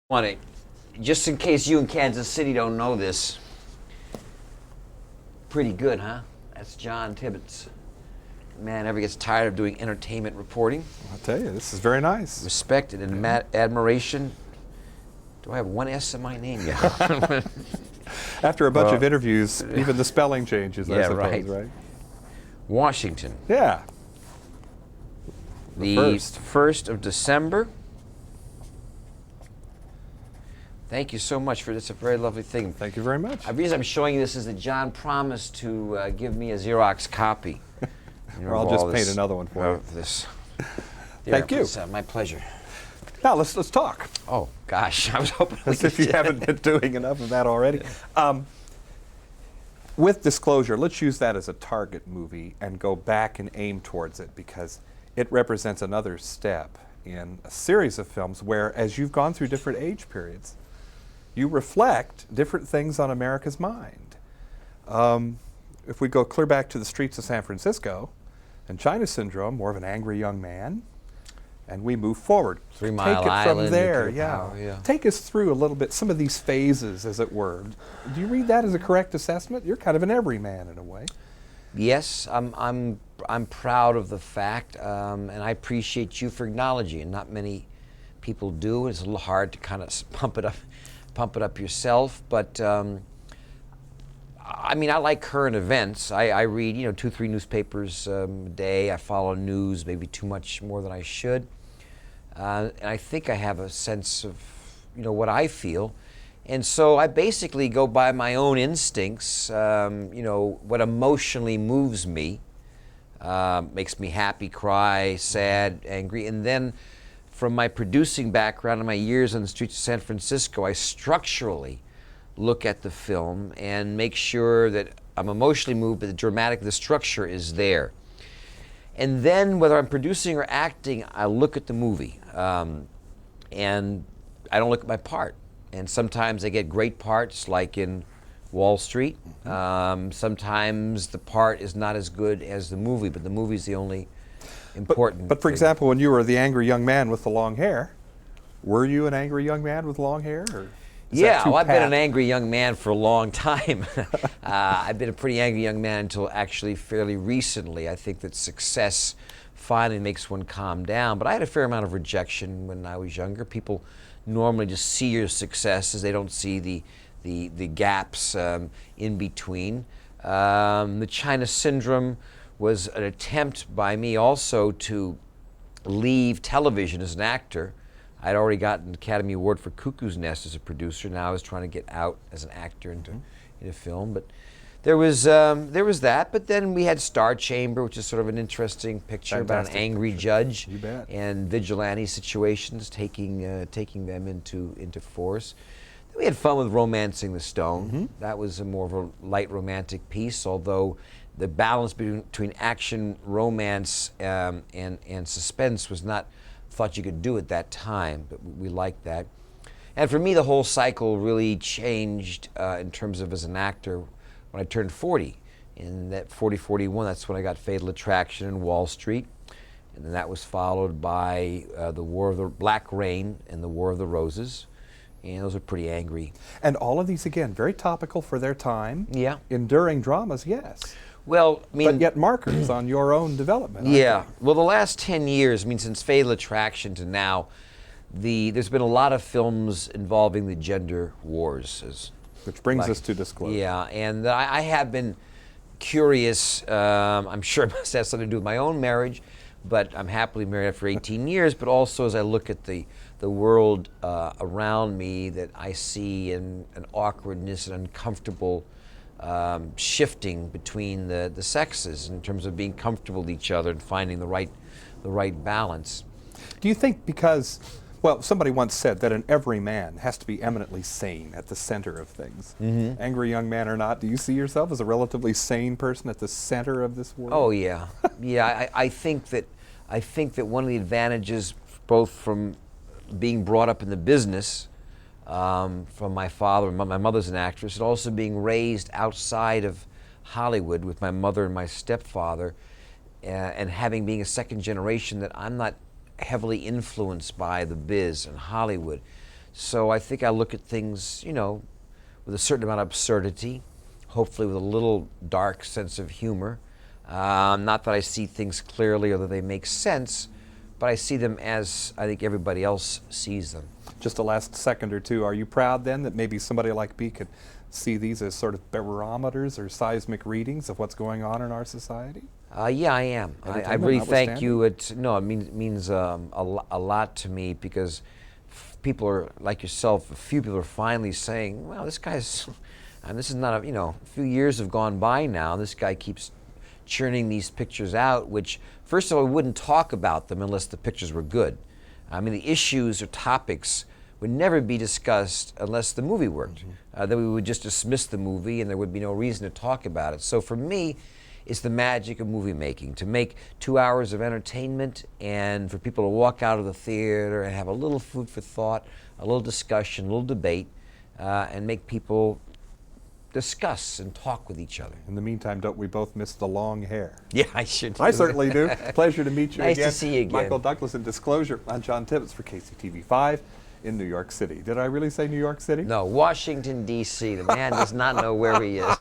Want to, just in case you in Kansas City don't know this, pretty good, huh? That's John Tibbetts. Man never gets tired of doing entertainment reporting. I'll tell you, this is very nice. Respected and admiration. Do I have one S in my name yet? After a bunch of interviews, even the spelling changes, I Yeah, suppose, right? Washington. Yeah. The first. 1st of December. Thank you so much for this. A very lovely thing. Thank you very much. The reason I'm showing you this is that John promised to give me a Xerox copy. Or I'll just paint another one for you. This. Thank you. It's, my pleasure. Now let's talk. Oh gosh, I was hoping. As if you haven't been doing enough of that already. With Disclosure, let's use that as a target movie and go back and aim towards it, because it represents another step in a series of films where, as you've gone through different age periods, you reflect different things on America's mind. If we go clear back to the streets of San Francisco, and China Syndrome, more of an angry young man, and we move forward. 3 Mile Take it Island, from there, Nuclear Power, yeah. Take us through a little bit, some of these phases, as it were. Do you read that as a correct assessment? You're kind of an everyman in a way. Yes, I'm proud of the fact, and I appreciate you for acknowledging it. Not many people do. It's a little hard to kind of pump it up yourself, but I mean, I like current events. I read, 2-3 newspapers a day. I follow news, maybe too much more than I should. And I think I have a sense of, what I feel. And so I basically go by my own instincts, what emotionally moves me, makes me happy, cry, sad, angry. And then from my producing background and my years on the streets of San Francisco, I structurally look at the film and make sure that I'm emotionally moved, but the structure is there. And then whether I'm producing or acting, I look at the movie, and I don't look at my part. And sometimes I get great parts, like in Wall Street. Sometimes the part is not as good as the movie, but the movie's the only important But for thing. example, when you were the angry young man with the long hair, were you an angry young man with long hair? Or yeah, well, I've been an angry young man for a long time. I've been a pretty angry young man until actually fairly recently. I think that success finally makes one calm down. But I had a fair amount of rejection when I was younger. People normally just see your successes. They don't see the gaps in between. The China Syndrome was an attempt by me also to leave television as an actor. I'd already gotten an Academy Award for Cuckoo's Nest as a producer. Now I was trying to get out as an actor into film. But there was that. But then we had Star Chamber, which is sort of an interesting picture about an angry judge and vigilante situations, taking them into force. Then we had fun with Romancing the Stone. That was more of a light romantic piece, although the balance between action, romance, and suspense was not thought you could do at that time, but we liked that. And for me, the whole cycle really changed in terms of as an actor when I turned 40. In that 40-41, that's when I got Fatal Attraction and Wall Street. And then that was followed by the War of the Black Rain and the War of the Roses. And those are pretty angry. And all of these, again, very topical for their time. Yeah. Enduring dramas, yes. Well, I mean, but yet markers on your own development. Yeah. Well, the last 10 years, since Fatal Attraction to now, there's been a lot of films involving the gender wars. Which brings us to Disclosure. Yeah, and I have been curious. I'm sure it must have something to do with my own marriage, but I'm happily married after 18 years. But also as I look at the world around me, that I see an awkwardness and uncomfortable shifting between the sexes in terms of being comfortable with each other and finding the right balance. Do you think because, well, somebody once said that an everyman has to be eminently sane at the center of things. Angry young man or not, do you see yourself as a relatively sane person at the center of this world? Oh yeah, yeah. I think that one of the advantages, both from being brought up in the business, from my father, and my mother's an actress, and also being raised outside of Hollywood with my mother and my stepfather, and being a second generation, that I'm not heavily influenced by the biz and Hollywood. So I think I look at things, with a certain amount of absurdity, hopefully with a little dark sense of humor. Not that I see things clearly or that they make sense, but I see them as I think everybody else sees them. Just a last second or two, are you proud then that maybe somebody like me could see these as sort of barometers or seismic readings of what's going on in our society? Yeah, I am. I Entertainment really thank you. notwithstanding? It means a lot to me because people are like yourself. A few people are finally saying, "Well, this guy's," and this is not a few years have gone by now. This guy keeps churning these pictures out, which first of all we wouldn't talk about them unless the pictures were good. I mean, the issues or topics would never be discussed unless the movie worked. Then we would just dismiss the movie and there would be no reason to talk about it. So for me, it's the magic of movie making, to make 2 hours of entertainment and for people to walk out of the theater and have a little food for thought, a little discussion, a little debate, and make people discuss and talk with each other. In the meantime, don't we both miss the long hair? Yeah, I should. I certainly do. Pleasure to meet you Nice again. to see you again. Michael Douglas in Disclosure. I'm John Tibbetts for KCTV5 in New York City. Did I really say New York City? No, Washington, D.C. The man does not know where he is.